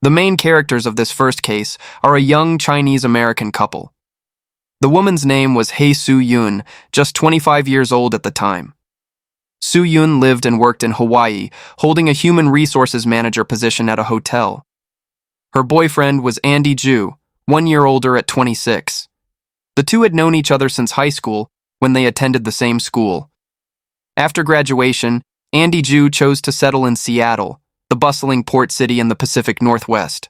The main characters of this first case are a young Chinese-American couple. The woman's name was Hei Su-yun, just 25 years old at the time. Su-yun lived and worked in Hawaii, holding a human resources manager position at a hotel. Her boyfriend was Andy Ju, 1 year older at 26. The two had known each other since high school when they attended the same school. After graduation, Andy Ju chose to settle in Seattle, the bustling port city in the Pacific Northwest.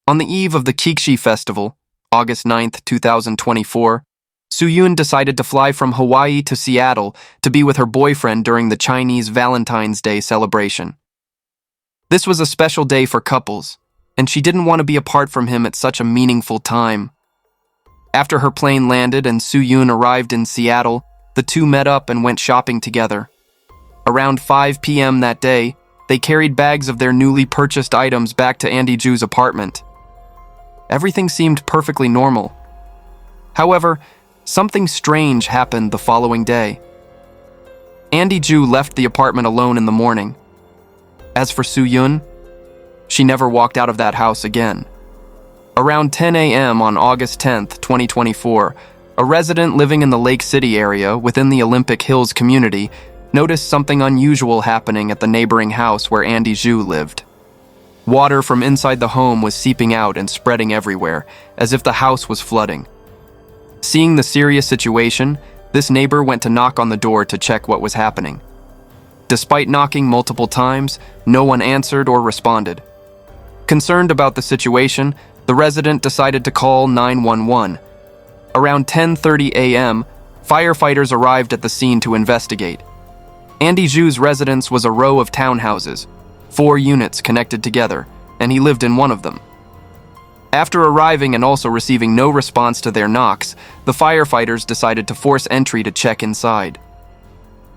On the eve of the Kikshi Festival, August 9, 2024, Su-yun decided to fly from Hawaii to Seattle to be with her boyfriend during the Chinese Valentine's Day celebration. This was a special day for couples, and she didn't want to be apart from him at such a meaningful time. After her plane landed and Su-yun arrived in Seattle, the two met up and went shopping together. Around 5 p.m. that day, they carried bags of their newly purchased items back to Andy Ju's apartment. Everything seemed perfectly normal. However, something strange happened the following day. Andy Ju left the apartment alone in the morning. As for Su-yun, she never walked out of that house again. Around 10 a.m. on August 10, 2024, a resident living in the Lake City area within the Olympic Hills community noticed something unusual happening at the neighboring house where Andy Ju lived. Water from inside the home was seeping out and spreading everywhere, as if the house was flooding. Seeing the serious situation, this neighbor went to knock on the door to check what was happening. Despite knocking multiple times, no one answered or responded. Concerned about the situation, the resident decided to call 911. Around 10:30 a.m., firefighters arrived at the scene to investigate. Andy Ju's residence was a row of townhouses, 4 units connected together, and he lived in one of them. After arriving and also receiving no response to their knocks, the firefighters decided to force entry to check inside.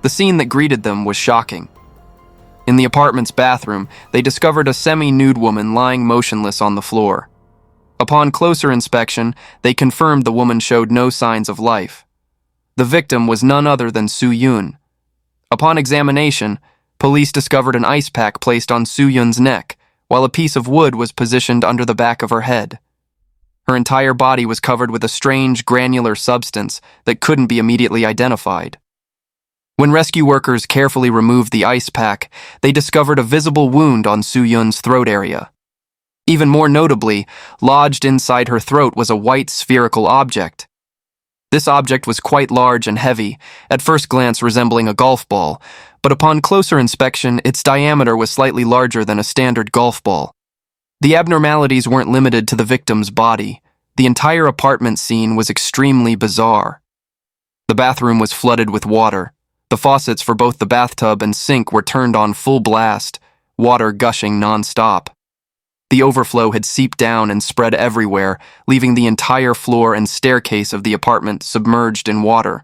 The scene that greeted them was shocking. In the apartment's bathroom, they discovered a semi-nude woman lying motionless on the floor. Upon closer inspection, they confirmed the woman showed no signs of life. The victim was none other than Su-yun. Upon examination, police discovered an ice pack placed on Su-yun's neck, while a piece of wood was positioned under the back of her head. Her entire body was covered with a strange granular substance that couldn't be immediately identified. When rescue workers carefully removed the ice pack, they discovered a visible wound on Su-yun's throat area. Even more notably, lodged inside her throat was a white spherical object. This object was quite large and heavy, at first glance resembling a golf ball, but upon closer inspection, its diameter was slightly larger than a standard golf ball. The abnormalities weren't limited to the victim's body. The entire apartment scene was extremely bizarre. The bathroom was flooded with water. The faucets for both the bathtub and sink were turned on full blast, water gushing non-stop. The overflow had seeped down and spread everywhere, leaving the entire floor and staircase of the apartment submerged in water.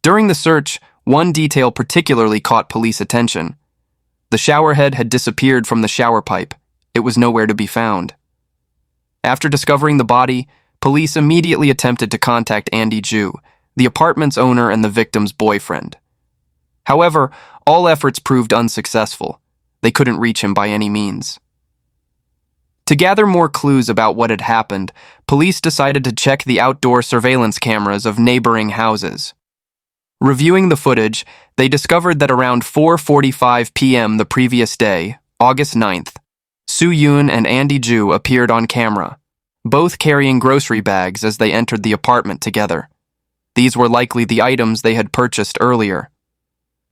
During the search, one detail particularly caught police attention. The shower head had disappeared from the shower pipe. It was nowhere to be found. After discovering the body, police immediately attempted to contact Andy Ju, the apartment's owner and the victim's boyfriend. However, all efforts proved unsuccessful. They couldn't reach him by any means. To gather more clues about what had happened, police decided to check the outdoor surveillance cameras of neighboring houses. Reviewing the footage, they discovered that around 4:45 p.m. the previous day, August 9th, Su-yun and Andy Ju appeared on camera, both carrying grocery bags as they entered the apartment together. These were likely the items they had purchased earlier.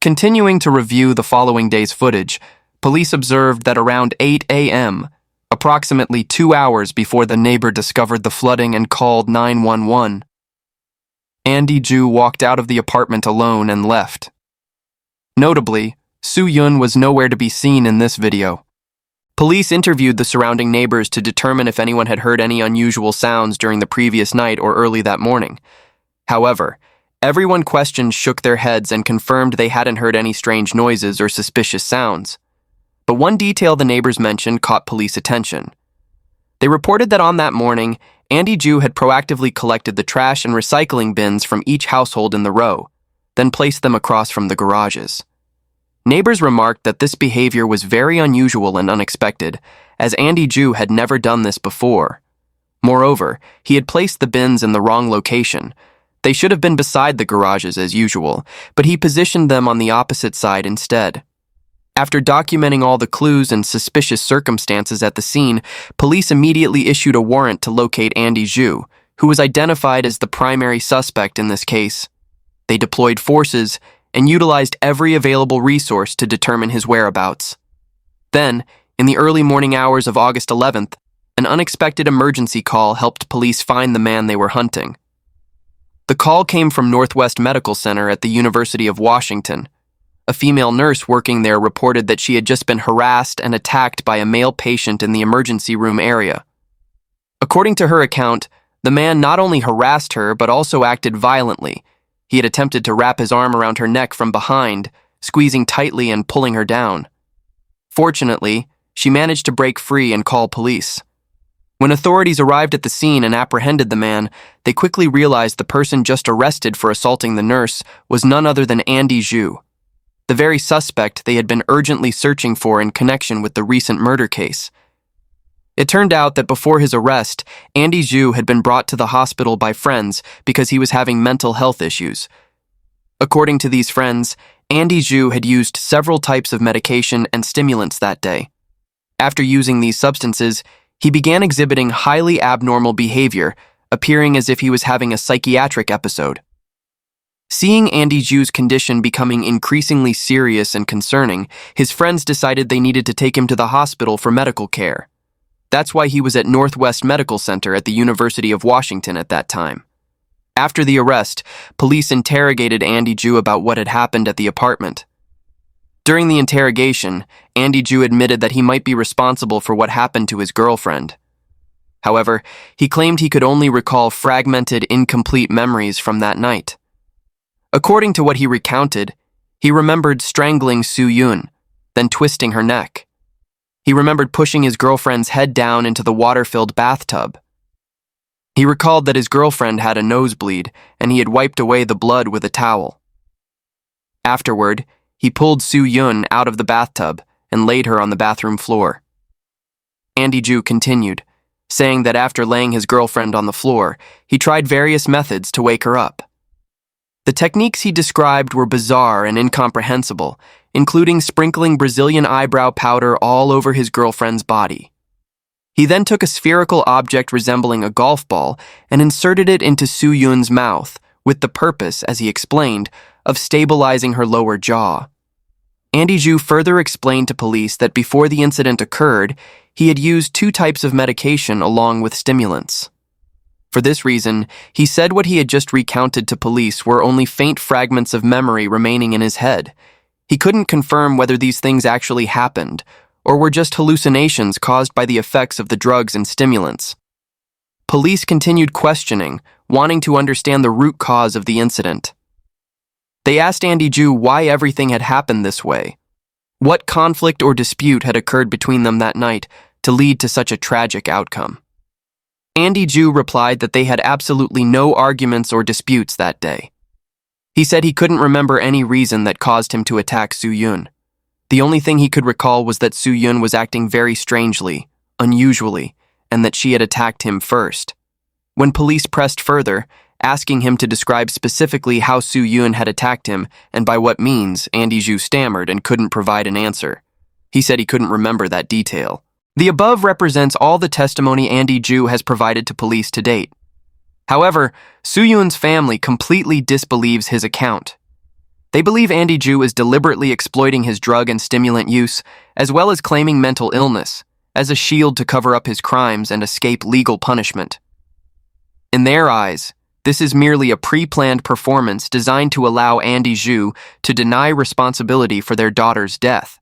Continuing to review the following day's footage, police observed that around 8 a.m., approximately 2 hours before the neighbor discovered the flooding and called 911, Andy Ju walked out of the apartment alone and left. Notably, Su-yun was nowhere to be seen in this video. Police interviewed the surrounding neighbors to determine if anyone had heard any unusual sounds during the previous night or early that morning. However, everyone questioned shook their heads and confirmed they hadn't heard any strange noises or suspicious sounds. But one detail the neighbors mentioned caught police attention. They reported that on that morning, Andy Ju had proactively collected the trash and recycling bins from each household in the row, then placed them across from the garages. Neighbors remarked that this behavior was very unusual and unexpected, as Andy Zhu had never done this before. Moreover, he had placed the bins in the wrong location. They should have been beside the garages as usual, but he positioned them on the opposite side instead. After documenting all the clues and suspicious circumstances at the scene, police immediately issued a warrant to locate Andy Zhu, who was identified as the primary suspect in this case. They deployed forces and utilized every available resource to determine his whereabouts. Then, in the early morning hours of August 11th, an unexpected emergency call helped police find the man they were hunting. The call came from Northwest Medical Center at the University of Washington. A female nurse working there reported that she had just been harassed and attacked by a male patient in the emergency room area. According to her account, the man not only harassed her but also acted violently. He had attempted to wrap his arm around her neck from behind, squeezing tightly and pulling her down. Fortunately, she managed to break free and call police. When authorities arrived at the scene and apprehended the man, they quickly realized the person just arrested for assaulting the nurse was none other than Andy Zhu, the very suspect they had been urgently searching for in connection with the recent murder case. It turned out that before his arrest, Andy Zhu had been brought to the hospital by friends because he was having mental health issues. According to these friends, Andy Zhu had used several types of medication and stimulants that day. After using these substances, he began exhibiting highly abnormal behavior, appearing as if he was having a psychiatric episode. Seeing Andy Zhu's condition becoming increasingly serious and concerning, his friends decided they needed to take him to the hospital for medical care. That's why he was at Northwest Medical Center at the University of Washington at that time. After the arrest, police interrogated Andy Zhu about what had happened at the apartment. During the interrogation, Andy Zhu admitted that he might be responsible for what happened to his girlfriend. However, he claimed he could only recall fragmented, incomplete memories from that night. According to what he recounted, he remembered strangling Su Yun, then twisting her neck. He remembered pushing his girlfriend's head down into the water-filled bathtub. He recalled that his girlfriend had a nosebleed, and he had wiped away the blood with a towel. Afterward, he pulled Su Yun out of the bathtub and laid her on the bathroom floor. Andy Zhu continued, saying that after laying his girlfriend on the floor, he tried various methods to wake her up. The techniques he described were bizarre and incomprehensible, including sprinkling Brazilian eyebrow powder all over his girlfriend's body. He then took a spherical object resembling a golf ball and inserted it into Su Yun's mouth, with the purpose, as he explained, of stabilizing her lower jaw. Andy Zhu further explained to police that before the incident occurred, he had used 2 types of medication along with stimulants. For this reason, he said what he had just recounted to police were only faint fragments of memory remaining in his head. He couldn't confirm whether these things actually happened, or were just hallucinations caused by the effects of the drugs and stimulants. Police continued questioning, wanting to understand the root cause of the incident. They asked Andy Zhu why everything had happened this way. What conflict or dispute had occurred between them that night to lead to such a tragic outcome? Andy Zhu replied that they had absolutely no arguments or disputes that day. He said he couldn't remember any reason that caused him to attack Su Yun. The only thing he could recall was that Su Yun was acting very strangely, unusually, and that she had attacked him first. When police pressed further, asking him to describe specifically how Su Yun had attacked him and by what means, Andy Zhu stammered and couldn't provide an answer. He said he couldn't remember that detail. The above represents all the testimony Andy Zhu has provided to police to date. However, Su Yun's family completely disbelieves his account. They believe Andy Zhu is deliberately exploiting his drug and stimulant use, as well as claiming mental illness, as a shield to cover up his crimes and escape legal punishment. In their eyes, this is merely a pre-planned performance designed to allow Andy Zhu to deny responsibility for their daughter's death.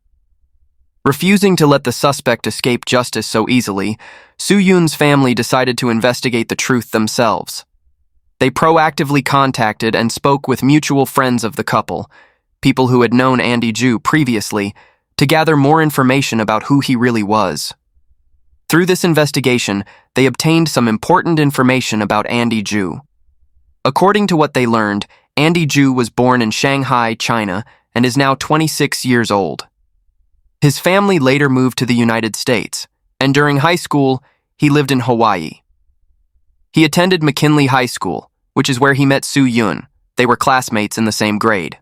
Refusing to let the suspect escape justice so easily, Su Yun's family decided to investigate the truth themselves. They proactively contacted and spoke with mutual friends of the couple, people who had known Andy Zhu previously, to gather more information about who he really was. Through this investigation, they obtained some important information about Andy Zhu. According to what they learned, Andy Zhu was born in Shanghai, China, and is now 26 years old. His family later moved to the United States, and during high school, he lived in Hawaii. He attended McKinley High School, which is where he met Soo-Yoon. They were classmates in the same grade.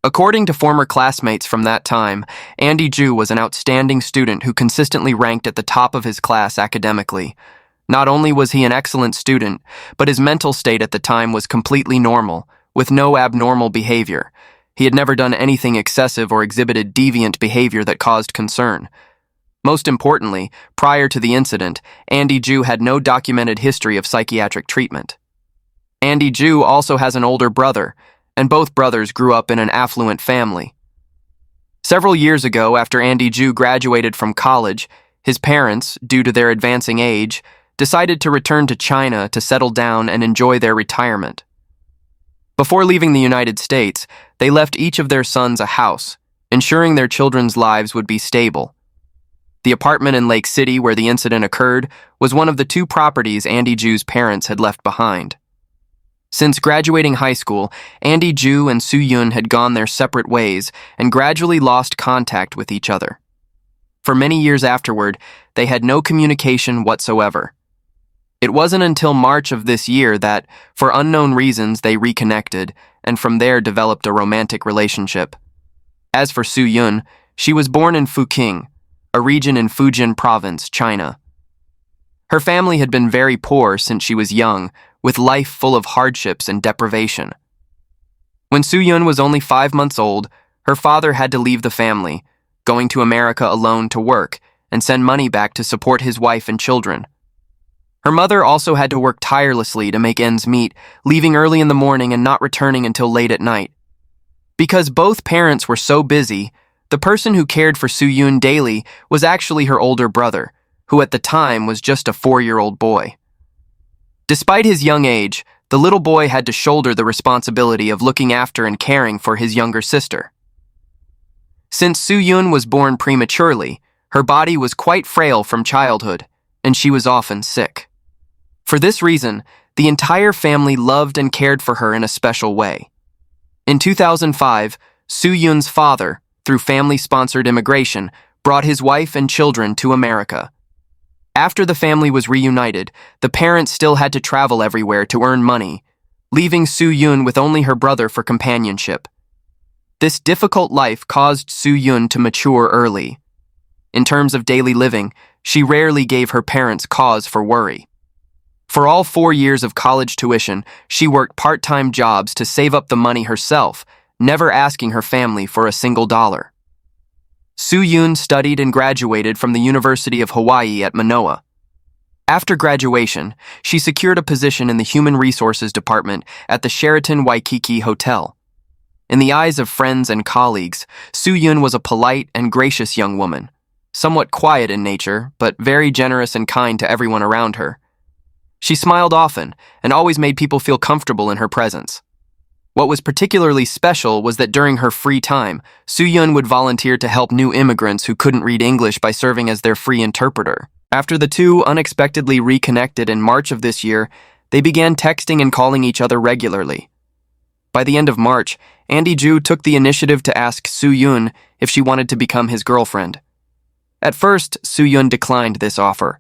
According to former classmates from that time, Andy Ju was an outstanding student who consistently ranked at the top of his class academically. Not only was he an excellent student, but his mental state at the time was completely normal, with no abnormal behavior. He had never done anything excessive or exhibited deviant behavior that caused concern. Most importantly, prior to the incident, Andy Ju had no documented history of psychiatric treatment. Andy Ju also has an older brother, and both brothers grew up in an affluent family. Several years ago, after Andy Ju graduated from college, his parents, due to their advancing age, decided to return to China to settle down and enjoy their retirement. Before leaving the United States, they left each of their sons a house, ensuring their children's lives would be stable. The apartment in Lake City where the incident occurred was one of the two properties Andy Ju's parents had left behind. Since graduating high school, Andy Ju and Soo-Yoon had gone their separate ways and gradually lost contact with each other. For many years afterward, they had no communication whatsoever. It wasn't until March of this year that, for unknown reasons, they reconnected, and from there developed a romantic relationship. As for Soo-Yoon, she was born in Fuqing, a region in Fujian Province, China. Her family had been very poor since she was young, with life full of hardships and deprivation. When Soo-Yoon was only 5 months old, her father had to leave the family, going to America alone to work and send money back to support his wife and children. Her mother also had to work tirelessly to make ends meet, leaving early in the morning and not returning until late at night. Because both parents were so busy, the person who cared for Soo-Yoon daily was actually her older brother, who at the time was just a 4-year-old boy. Despite his young age, the little boy had to shoulder the responsibility of looking after and caring for his younger sister. Since Soo-Yoon was born prematurely, her body was quite frail from childhood, and she was often sick. For this reason, the entire family loved and cared for her in a special way. In 2005, Soo-Yoon's father, through family-sponsored immigration, brought his wife and children to America. After the family was reunited, the parents still had to travel everywhere to earn money, leaving Soo-Yoon with only her brother for companionship. This difficult life caused Soo-Yoon to mature early. In terms of daily living, she rarely gave her parents cause for worry. For all 4 years of college tuition, she worked part-time jobs to save up the money herself, never asking her family for a single dollar. Soo-Yoon studied and graduated from the University of Hawaii at Manoa. After graduation, she secured a position in the Human Resources Department at the Sheraton Waikiki Hotel. In the eyes of friends and colleagues, Soo-Yoon was a polite and gracious young woman, somewhat quiet in nature, but very generous and kind to everyone around her. She smiled often and always made people feel comfortable in her presence. What was particularly special was that during her free time, Soo-Yoon would volunteer to help new immigrants who couldn't read English by serving as their free interpreter. After the two unexpectedly reconnected in March of this year, they began texting and calling each other regularly. By the end of March, Andy Ju took the initiative to ask Soo-Yoon if she wanted to become his girlfriend. At first, Soo-Yoon declined this offer.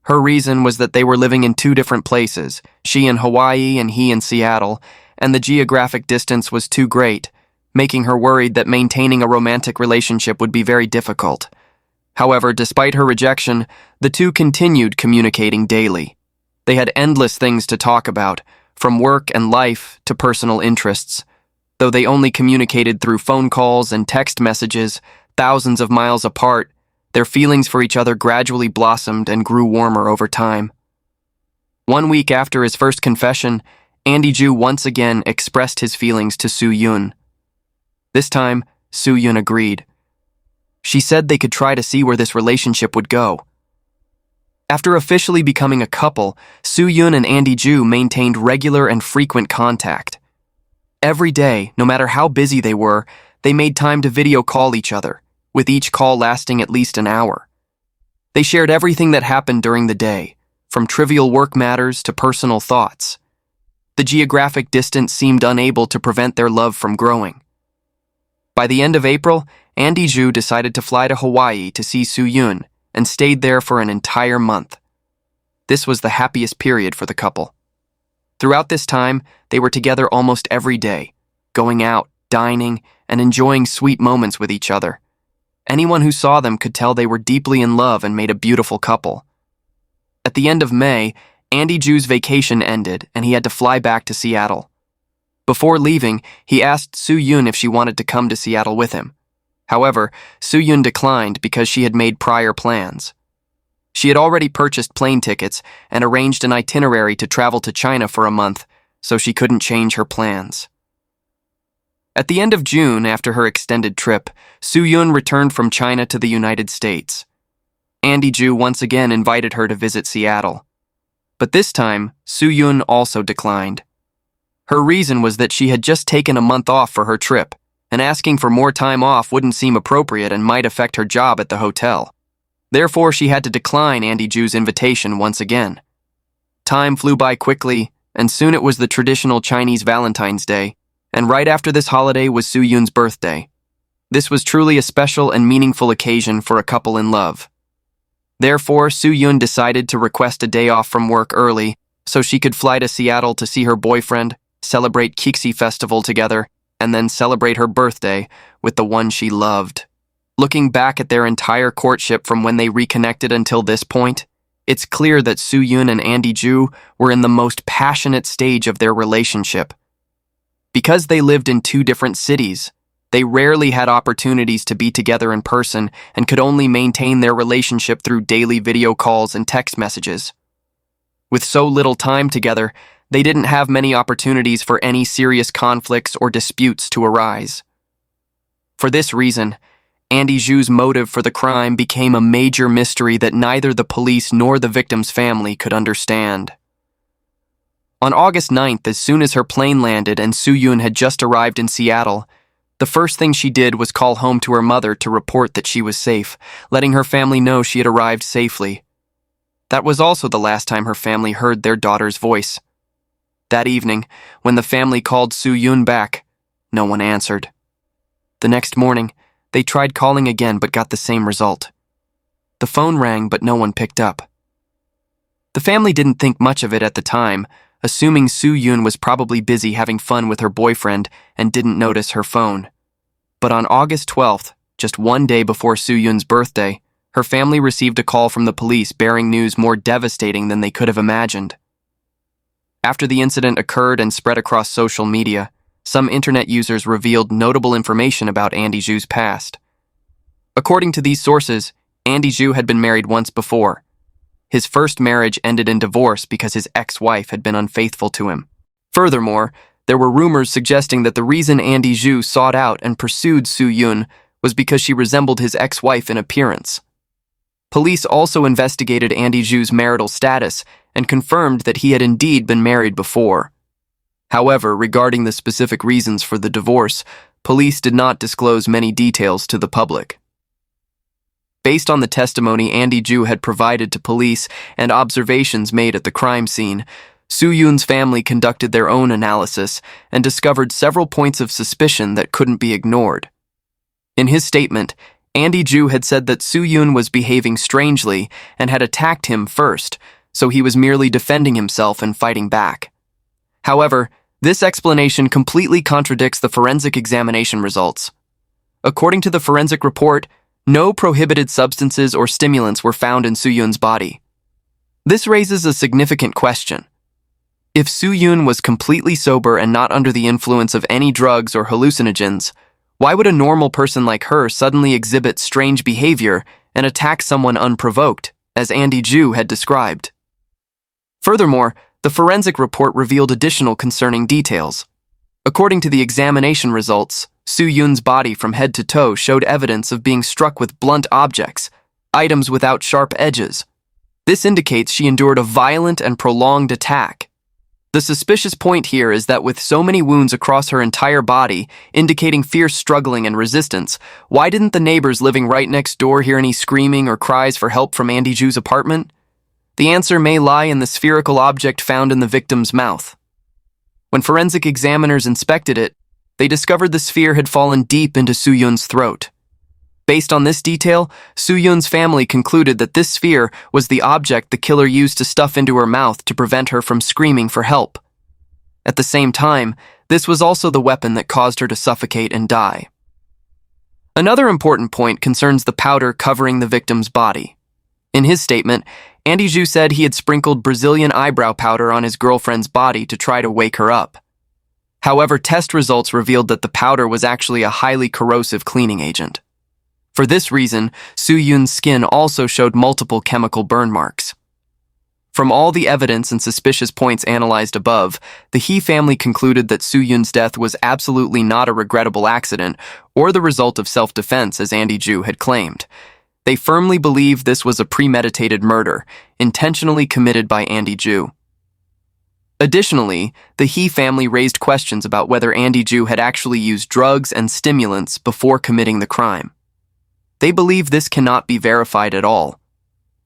Her reason was that they were living in 2 different places, she in Hawaii and he in Seattle, and the geographic distance was too great, making her worried that maintaining a romantic relationship would be very difficult. However, despite her rejection, the two continued communicating daily. They had endless things to talk about, from work and life to personal interests. Though they only communicated through phone calls and text messages, thousands of miles apart, their feelings for each other gradually blossomed and grew warmer over time. 1 week after his first confession, Andy Ju once again expressed his feelings to Soo-Yoon. This time, Soo-Yoon agreed. She said they could try to see where this relationship would go. After officially becoming a couple, Soo-Yoon and Andy Ju maintained regular and frequent contact. Every day, no matter how busy they were, they made time to video call each other, with each call lasting at least an hour. They shared everything that happened during the day, from trivial work matters to personal thoughts. The geographic distance seemed unable to prevent their love from growing. By the end of April, Andy Zhu decided to fly to Hawaii to see Soo-yoon and stayed there for an entire month. This was the happiest period for the couple. Throughout this time, they were together almost every day, going out, dining, and enjoying sweet moments with each other. Anyone who saw them could tell they were deeply in love and made a beautiful couple. At the end of May, Andy Zhu's vacation ended and he had to fly back to Seattle. Before leaving, he asked Soo-yoon if she wanted to come to Seattle with him. However, Soo-yoon declined because she had made prior plans. She had already purchased plane tickets and arranged an itinerary to travel to China for a month, so she couldn't change her plans. At the end of June, after her extended trip, Soo-yoon returned from China to the United States. Andy Zhu once again invited her to visit Seattle. But this time, Soo-yoon also declined. Her reason was that she had just taken a month off for her trip, and asking for more time off wouldn't seem appropriate and might affect her job at the hotel. Therefore, she had to decline Andy Zhu's invitation once again. Time flew by quickly, and soon it was the traditional Chinese Valentine's Day, and right after this holiday was Soo-yoon's birthday. This was truly a special and meaningful occasion for a couple in love. Therefore, Soo-yoon decided to request a day off from work early so she could fly to Seattle to see her boyfriend, celebrate Kixi Festival together, and then celebrate her birthday with the one she loved. Looking back at their entire courtship from when they reconnected until this point, it's clear that Soo-yoon and Andy Zhu were in the most passionate stage of their relationship. Because they lived in two different cities, they rarely had opportunities to be together in person and could only maintain their relationship through daily video calls and text messages. With so little time together, they didn't have many opportunities for any serious conflicts or disputes to arise. For this reason, Andy Zhu's motive for the crime became a major mystery that neither the police nor the victim's family could understand. On August 9th, as soon as her plane landed and Soo-yoon had just arrived in Seattle, the first thing she did was call home to her mother to report that she was safe, letting her family know she had arrived safely. That was also the last time her family heard their daughter's voice. That evening, when the family called Soo-yoon back, no one answered. The next morning, they tried calling again but got the same result. The phone rang but no one picked up. The family didn't think much of it at the time, assuming Soo-yoon was probably busy having fun with her boyfriend and didn't notice her phone. But on August 12th, just one day before Soo-yoon's birthday, her family received a call from the police bearing news more devastating than they could have imagined. After the incident occurred and spread across social media, some internet users revealed notable information about Andy Zhu's past. According to these sources, Andy Zhu had been married once before. His first marriage ended in divorce because his ex-wife had been unfaithful to him. Furthermore, there were rumors suggesting that the reason Andy Zhu sought out and pursued Soo-yoon was because she resembled his ex-wife in appearance. Police also investigated Andy Zhu's marital status and confirmed that he had indeed been married before. However, regarding the specific reasons for the divorce, police did not disclose many details to the public. Based on the testimony Andy Zhu had provided to police and observations made at the crime scene, Soo-yoon's family conducted their own analysis and discovered several points of suspicion that couldn't be ignored. In his statement, Andy Zhu had said that Soo-yoon was behaving strangely and had attacked him first, so he was merely defending himself and fighting back. However, this explanation completely contradicts the forensic examination results. According to the forensic report, no prohibited substances or stimulants were found in Soo-yoon's body. This raises a significant question. If Soo-yoon was completely sober and not under the influence of any drugs or hallucinogens, why would a normal person like her suddenly exhibit strange behavior and attack someone unprovoked, as Andy Zhu had described? Furthermore, the forensic report revealed additional concerning details. According to the examination results, Soo-yoon's body from head to toe showed evidence of being struck with blunt objects, items without sharp edges. This indicates she endured a violent and prolonged attack. The suspicious point here is that with so many wounds across her entire body, indicating fierce struggling and resistance, why didn't the neighbors living right next door hear any screaming or cries for help from Andy Zhu's apartment? The answer may lie in the spherical object found in the victim's mouth. When forensic examiners inspected it, They discovered the sphere had fallen deep into Soo-yoon's throat. Based on this detail, Soo-yoon's family concluded that this sphere was the object the killer used to stuff into her mouth to prevent her from screaming for help. At the same time, this was also the weapon that caused her to suffocate and die. Another important point concerns the powder covering the victim's body. In his statement, Andy Zhu said he had sprinkled Brazilian eyebrow powder on his girlfriend's body to try to wake her up. However, test results revealed that the powder was actually a highly corrosive cleaning agent. For this reason, Soo-yoon's skin also showed multiple chemical burn marks. From all the evidence and suspicious points analyzed above, the He family concluded that Soo-yoon's death was absolutely not a regrettable accident or the result of self-defense as Andy Zhu had claimed. They firmly believed this was a premeditated murder, intentionally committed by Andy Zhu. Additionally, the He family raised questions about whether Andy Zhu had actually used drugs and stimulants before committing the crime. They believe this cannot be verified at all.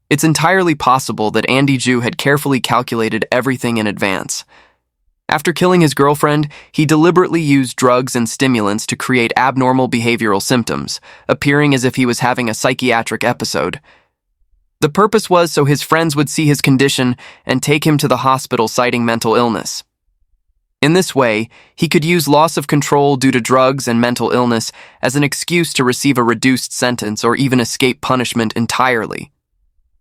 It's entirely possible that Andy Zhu had carefully calculated everything in advance. After killing his girlfriend, he deliberately used drugs and stimulants to create abnormal behavioral symptoms, appearing as if he was having a psychiatric episode. The purpose was so his friends would see his condition and take him to the hospital citing mental illness. In this way, he could use loss of control due to drugs and mental illness as an excuse to receive a reduced sentence or even escape punishment entirely.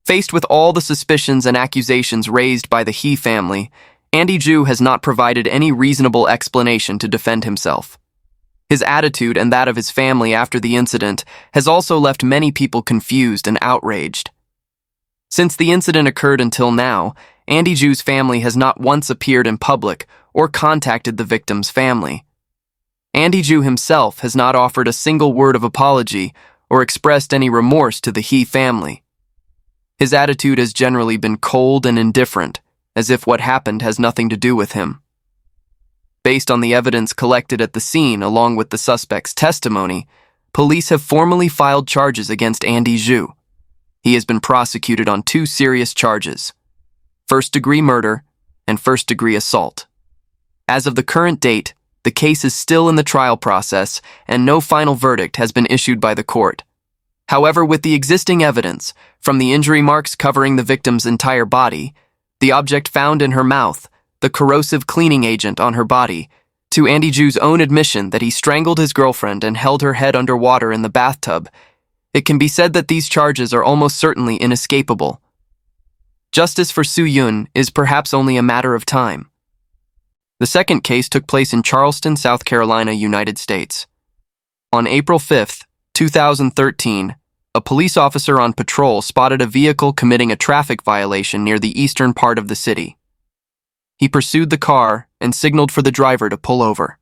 Faced with all the suspicions and accusations raised by the He family, Andy Zhu has not provided any reasonable explanation to defend himself. His attitude and that of his family after the incident has also left many people confused and outraged. Since the incident occurred until now, Andy Zhu's family has not once appeared in public or contacted the victim's family. Andy Zhu himself has not offered a single word of apology or expressed any remorse to the He family. His attitude has generally been cold and indifferent, as if what happened has nothing to do with him. Based on the evidence collected at the scene along with the suspect's testimony, police have formally filed charges against Andy Zhu. He has been prosecuted on 2 serious charges: first-degree murder and first-degree assault. As of the current date, the case is still in the trial process and no final verdict has been issued by the court. However, with the existing evidence, from the injury marks covering the victim's entire body, the object found in her mouth, the corrosive cleaning agent on her body, to Andy Zhu's own admission that he strangled his girlfriend and held her head underwater in the bathtub, it can be said that these charges are almost certainly inescapable. Justice for Soo-yoon is perhaps only a matter of time. The second case took place in Charleston, South Carolina, United States. On April 5th, 2013, a police officer on patrol spotted a vehicle committing a traffic violation near the eastern part of the city. He pursued the car and signaled for the driver to pull over.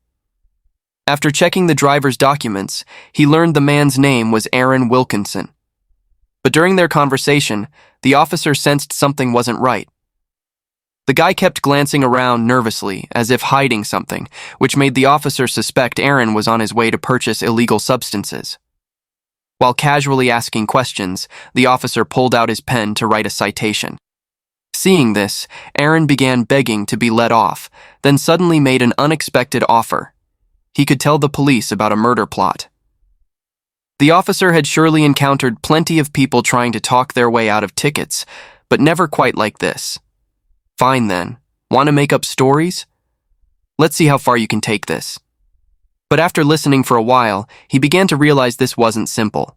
After checking the driver's documents, he learned the man's name was Aaron Wilkinson. But during their conversation, the officer sensed something wasn't right. The guy kept glancing around nervously, as if hiding something, which made the officer suspect Aaron was on his way to purchase illegal substances. While casually asking questions, the officer pulled out his pen to write a citation. Seeing this, Aaron began begging to be let off, then suddenly made an unexpected offer. He could tell the police about a murder plot. The officer had surely encountered plenty of people trying to talk their way out of tickets, but never quite like this. Fine then, want to make up stories? Let's see how far you can take this. But after listening for a while, he began to realize this wasn't simple.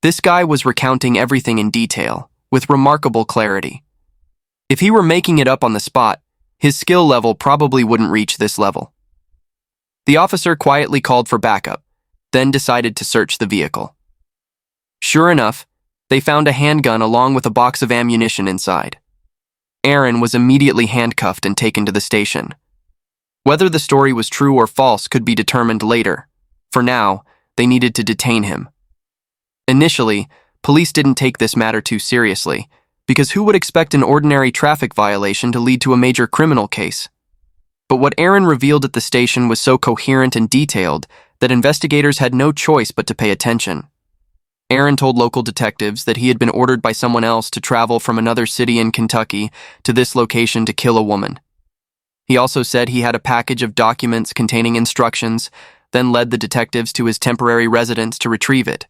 This guy was recounting everything in detail, with remarkable clarity. If he were making it up on the spot, his skill level probably wouldn't reach this level. The officer quietly called for backup, then decided to search the vehicle. Sure enough, they found a handgun along with a box of ammunition inside. Aaron was immediately handcuffed and taken to the station. Whether the story was true or false could be determined later. For now, they needed to detain him. Initially, police didn't take this matter too seriously, because who would expect an ordinary traffic violation to lead to a major criminal case? But what Aaron revealed at the station was so coherent and detailed that investigators had no choice but to pay attention. Aaron told local detectives that he had been ordered by someone else to travel from another city in Kentucky to this location to kill a woman. He also said he had a package of documents containing instructions, then led the detectives to his temporary residence to retrieve it.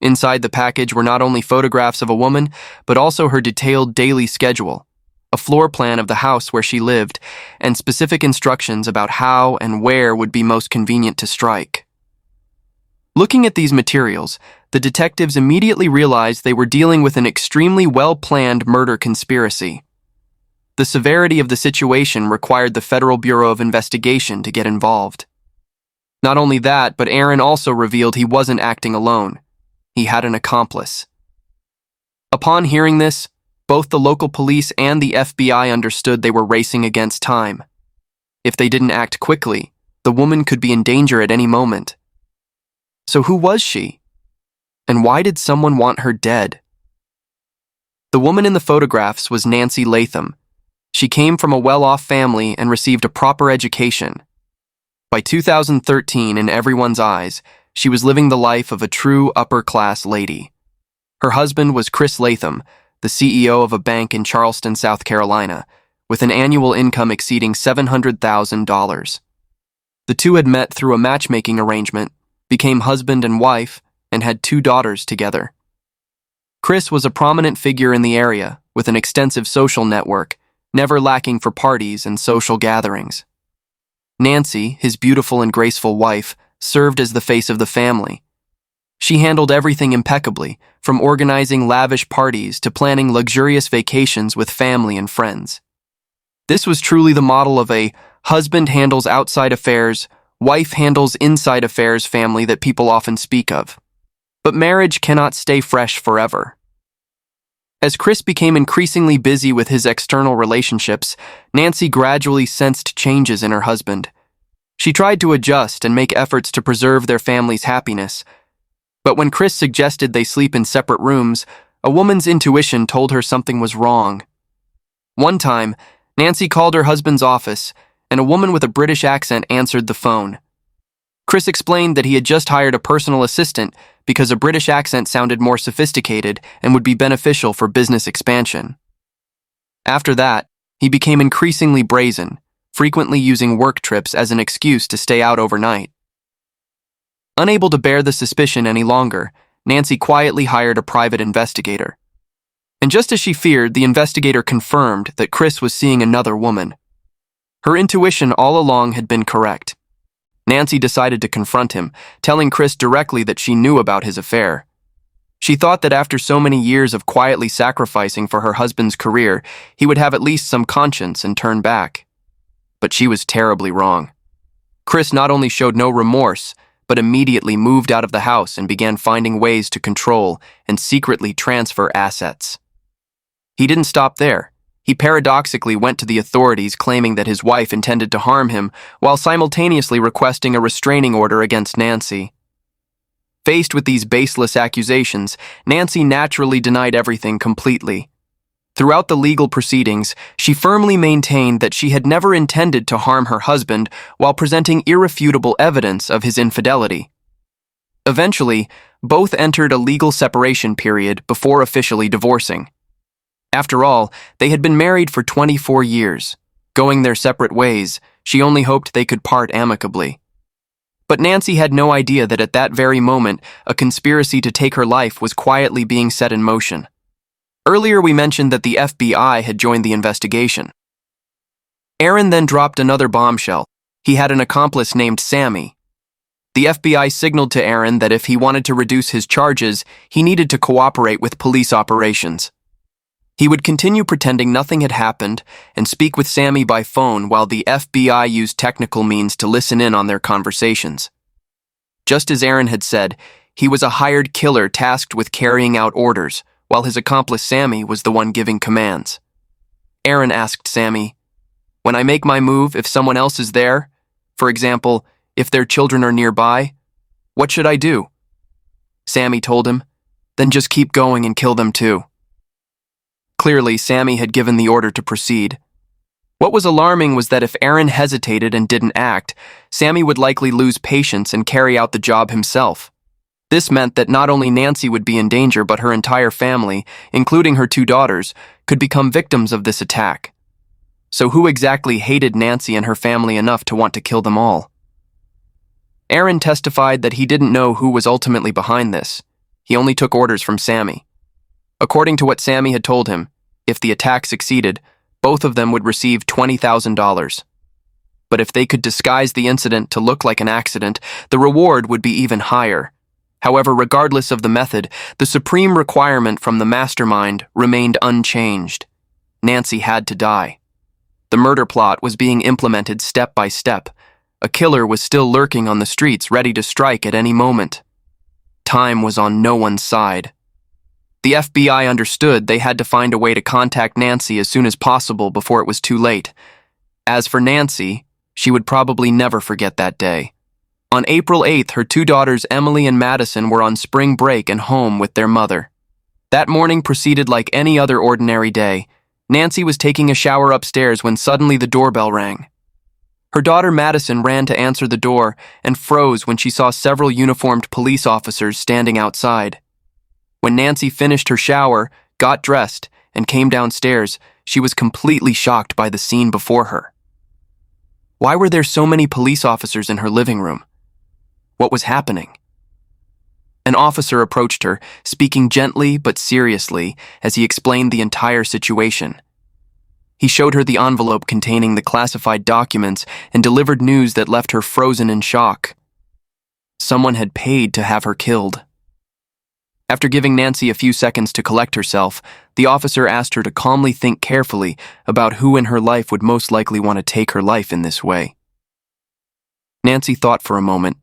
Inside the package were not only photographs of a woman, but also her detailed daily schedule, a floor plan of the house where she lived, and specific instructions about how and where would be most convenient to strike. Looking at these materials, the detectives immediately realized they were dealing with an extremely well-planned murder conspiracy. The severity of the situation required the Federal Bureau of Investigation to get involved. Not only that, but Aaron also revealed he wasn't acting alone. He had an accomplice. Upon hearing this, both the local police and the FBI understood they were racing against time. If they didn't act quickly, the woman could be in danger at any moment. So who was she? And why did someone want her dead? The woman in the photographs was Nancy Latham. She came from a well-off family and received a proper education. By 2013, in everyone's eyes, she was living the life of a true upper-class lady. Her husband was Chris Latham, the CEO of a bank in Charleston, South Carolina, with an annual income exceeding $700,000. The two had met through a matchmaking arrangement, became husband and wife, and had 2 daughters together. Chris was a prominent figure in the area, with an extensive social network, never lacking for parties and social gatherings. Nancy, his beautiful and graceful wife, served as the face of the family. She handled everything impeccably, from organizing lavish parties to planning luxurious vacations with family and friends. This was truly the model of a husband handles outside affairs, wife handles inside affairs family that people often speak of. But marriage cannot stay fresh forever. As Chris became increasingly busy with his external relationships, Nancy gradually sensed changes in her husband. She tried to adjust and make efforts to preserve their family's happiness. But when Chris suggested they sleep in separate rooms, a woman's intuition told her something was wrong. One time, Nancy called her husband's office, and a woman with a British accent answered the phone. Chris explained that he had just hired a personal assistant because a British accent sounded more sophisticated and would be beneficial for business expansion. After that, he became increasingly brazen, frequently using work trips as an excuse to stay out overnight. Unable to bear the suspicion any longer, Nancy quietly hired a private investigator. And just as she feared, the investigator confirmed that Chris was seeing another woman. Her intuition all along had been correct. Nancy decided to confront him, telling Chris directly that she knew about his affair. She thought that after so many years of quietly sacrificing for her husband's career, he would have at least some conscience and turn back. But she was terribly wrong. Chris not only showed no remorse, but immediately moved out of the house and began finding ways to control and secretly transfer assets. He didn't stop there. He paradoxically went to the authorities claiming that his wife intended to harm him while simultaneously requesting a restraining order against Nancy. Faced with these baseless accusations, Nancy naturally denied everything completely. Throughout the legal proceedings, she firmly maintained that she had never intended to harm her husband while presenting irrefutable evidence of his infidelity. Eventually, both entered a legal separation period before officially divorcing. After all, they had been married for 24 years. Going their separate ways, she only hoped they could part amicably. But Nancy had no idea that at that very moment, a conspiracy to take her life was quietly being set in motion. Earlier we mentioned that the FBI had joined the investigation. Aaron then dropped another bombshell. He had an accomplice named Sammy. The FBI signaled to Aaron that if he wanted to reduce his charges, he needed to cooperate with police operations. He would continue pretending nothing had happened and speak with Sammy by phone while the FBI used technical means to listen in on their conversations. Just as Aaron had said, he was a hired killer tasked with carrying out orders, while his accomplice Sammy was the one giving commands. Aaron asked Sammy, "When I make my move, if someone else is there, for example, if their children are nearby, what should I do?" Sammy told him, "Then just keep going and kill them too." Clearly, Sammy had given the order to proceed. What was alarming was that if Aaron hesitated and didn't act, Sammy would likely lose patience and carry out the job himself. This meant that not only Nancy would be in danger, but her entire family, including her 2 daughters, could become victims of this attack. So who exactly hated Nancy and her family enough to want to kill them all? Aaron testified that he didn't know who was ultimately behind this. He only took orders from Sammy. According to what Sammy had told him, if the attack succeeded, both of them would receive $20,000. But if they could disguise the incident to look like an accident, the reward would be even higher. However, regardless of the method, the supreme requirement from the mastermind remained unchanged. Nancy had to die. The murder plot was being implemented step by step. A killer was still lurking on the streets, ready to strike at any moment. Time was on no one's side. The FBI understood they had to find a way to contact Nancy as soon as possible before it was too late. As for Nancy, she would probably never forget that day. On April 8th, her two daughters Emily and Madison were on spring break and home with their mother. That morning proceeded like any other ordinary day. Nancy was taking a shower upstairs when suddenly the doorbell rang. Her daughter Madison ran to answer the door and froze when she saw several uniformed police officers standing outside. When Nancy finished her shower, got dressed, and came downstairs, she was completely shocked by the scene before her. Why were there so many police officers in her living room? What was happening? An officer approached her, speaking gently but seriously as he explained the entire situation. He showed her the envelope containing the classified documents and delivered news that left her frozen in shock. Someone had paid to have her killed. After giving Nancy a few seconds to collect herself, the officer asked her to calmly think carefully about who in her life would most likely want to take her life in this way. Nancy thought for a moment,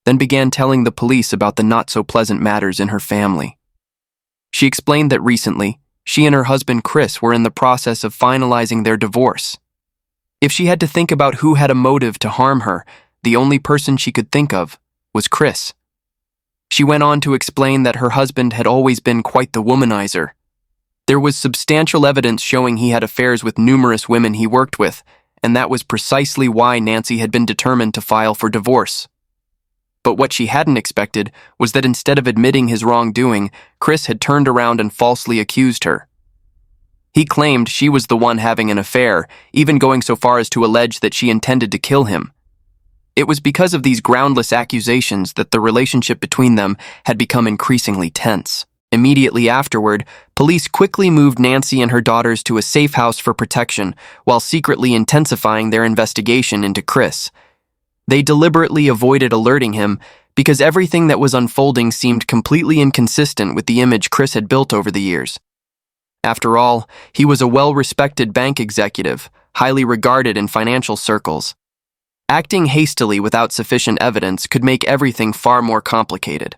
then began telling the police about the not-so-pleasant matters in her family. She explained that recently, she and her husband Chris were in the process of finalizing their divorce. If she had to think about who had a motive to harm her, the only person she could think of was Chris. She went on to explain that her husband had always been quite the womanizer. There was substantial evidence showing he had affairs with numerous women he worked with, and that was precisely why Nancy had been determined to file for divorce. But what she hadn't expected was that instead of admitting his wrongdoing, Chris had turned around and falsely accused her. He claimed she was the one having an affair, even going so far as to allege that she intended to kill him. It was because of these groundless accusations that the relationship between them had become increasingly tense. Immediately afterward, police quickly moved Nancy and her daughters to a safe house for protection, while secretly intensifying their investigation into Chris. They deliberately avoided alerting him because everything that was unfolding seemed completely inconsistent with the image Chris had built over the years. After all, he was a well-respected bank executive, highly regarded in financial circles. Acting hastily without sufficient evidence could make everything far more complicated.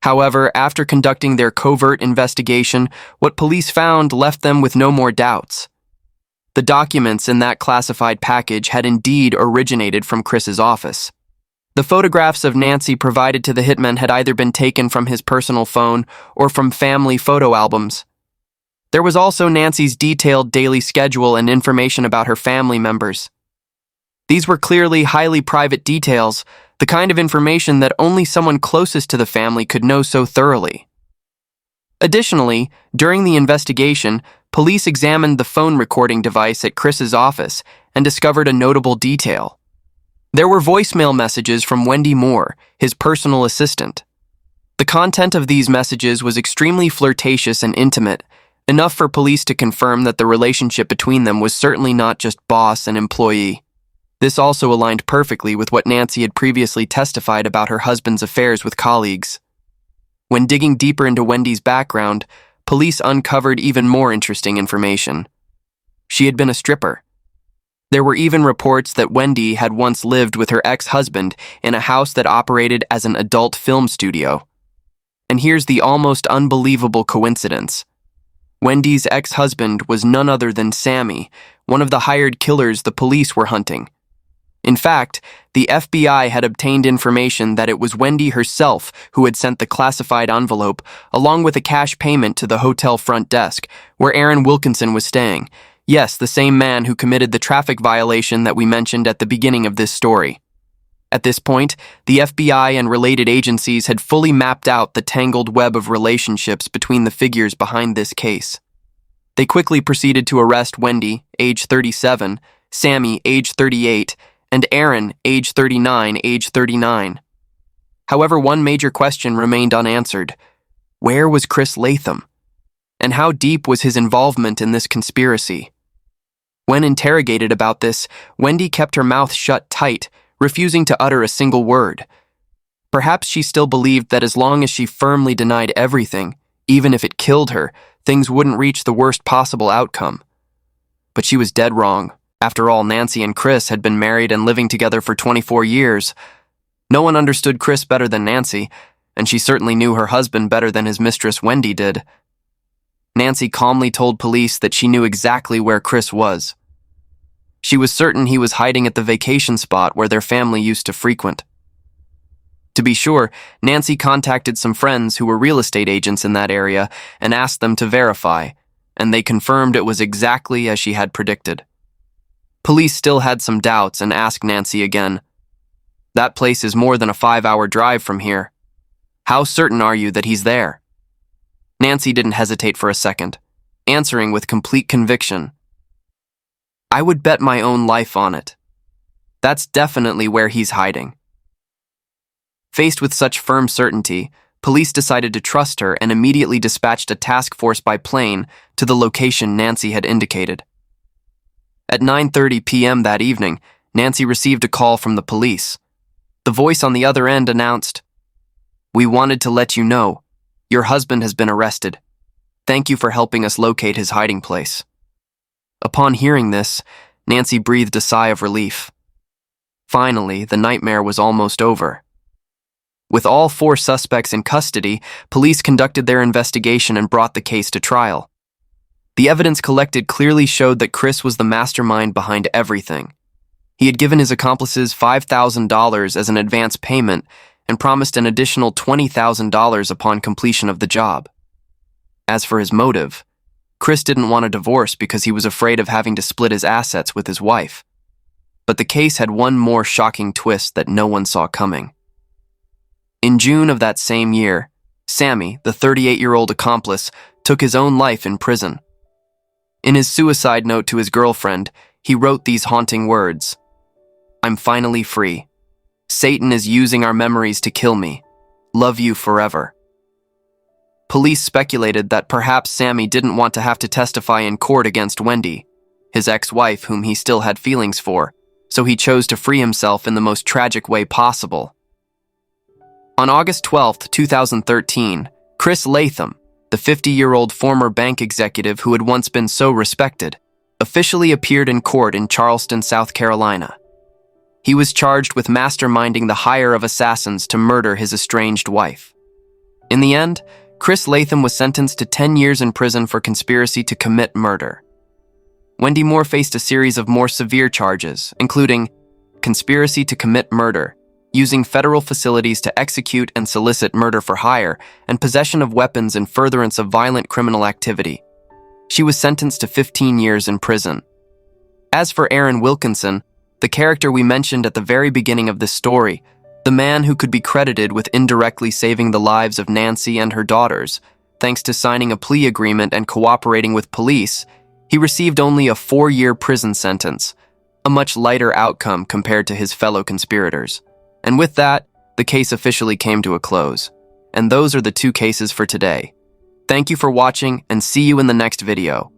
However, after conducting their covert investigation, what police found left them with no more doubts. The documents in that classified package had indeed originated from Chris's office. The photographs of Nancy provided to the hitman had either been taken from his personal phone or from family photo albums. There was also Nancy's detailed daily schedule and information about her family members. These were clearly highly private details, the kind of information that only someone closest to the family could know so thoroughly. Additionally, during the investigation, police examined the phone recording device at Chris's office and discovered a notable detail. There were voicemail messages from Wendy Moore, his personal assistant. The content of these messages was extremely flirtatious and intimate, enough for police to confirm that the relationship between them was certainly not just boss and employee. This also aligned perfectly with what Nancy had previously testified about her husband's affairs with colleagues. When digging deeper into Wendy's background, police uncovered even more interesting information. She had been a stripper. There were even reports that Wendy had once lived with her ex-husband in a house that operated as an adult film studio. And here's the almost unbelievable coincidence. Wendy's ex-husband was none other than Sammy, one of the hired killers the police were hunting. In fact, the FBI had obtained information that it was Wendy herself who had sent the classified envelope, along with a cash payment to the hotel front desk, where Aaron Wilkinson was staying. Yes, the same man who committed the traffic violation that we mentioned at the beginning of this story. At this point, the FBI and related agencies had fully mapped out the tangled web of relationships between the figures behind this case. They quickly proceeded to arrest Wendy, age 37, Sammy, age 38, and Aaron, age 39. However, one major question remained unanswered. Where was Chris Latham? And how deep was his involvement in this conspiracy? When interrogated about this, Wendy kept her mouth shut tight, refusing to utter a single word. Perhaps she still believed that as long as she firmly denied everything, even if it killed her, things wouldn't reach the worst possible outcome. But she was dead wrong. After all, Nancy and Chris had been married and living together for 24 years. No one understood Chris better than Nancy, and she certainly knew her husband better than his mistress Wendy did. Nancy calmly told police that she knew exactly where Chris was. She was certain he was hiding at the vacation spot where their family used to frequent. To be sure, Nancy contacted some friends who were real estate agents in that area and asked them to verify, and they confirmed it was exactly as she had predicted. Police still had some doubts and asked Nancy again, "That place is more than a 5-hour drive from here. How certain are you that he's there?" Nancy didn't hesitate for a second, answering with complete conviction, "I would bet my own life on it. That's definitely where he's hiding." Faced with such firm certainty, police decided to trust her and immediately dispatched a task force by plane to the location Nancy had indicated. At 9:30 p.m. that evening, Nancy received a call from the police. The voice on the other end announced, "We wanted to let you know, your husband has been arrested. Thank you for helping us locate his hiding place." Upon hearing this, Nancy breathed a sigh of relief. Finally, the nightmare was almost over. With all 4 suspects in custody, police conducted their investigation and brought the case to trial. The evidence collected clearly showed that Chris was the mastermind behind everything. He had given his accomplices $5,000 as an advance payment and promised an additional $20,000 upon completion of the job. As for his motive, Chris didn't want a divorce because he was afraid of having to split his assets with his wife. But the case had one more shocking twist that no one saw coming. In June of that same year, Sammy, the 38-year-old accomplice, took his own life in prison. In his suicide note to his girlfriend, he wrote these haunting words, "I'm finally free. Satan is using our memories to kill me. Love you forever." Police speculated that perhaps Sammy didn't want to have to testify in court against Wendy, his ex-wife whom he still had feelings for, so he chose to free himself in the most tragic way possible. On August 12, 2013, Chris Latham, the 50-year-old former bank executive who had once been so respected, officially appeared in court in Charleston, South Carolina. He was charged with masterminding the hire of assassins to murder his estranged wife. In the end, Chris Latham was sentenced to 10 years in prison for conspiracy to commit murder. Wendy Moore faced a series of more severe charges, including conspiracy to commit murder, using federal facilities to execute and solicit murder for hire, and possession of weapons in furtherance of violent criminal activity. She was sentenced to 15 years in prison. As for Aaron Wilkinson, the character we mentioned at the very beginning of this story, the man who could be credited with indirectly saving the lives of Nancy and her daughters, thanks to signing a plea agreement and cooperating with police, he received only a 4-year prison sentence, a much lighter outcome compared to his fellow conspirators. And with that, the case officially came to a close. And those are the 2 cases for today. Thank you for watching and see you in the next video.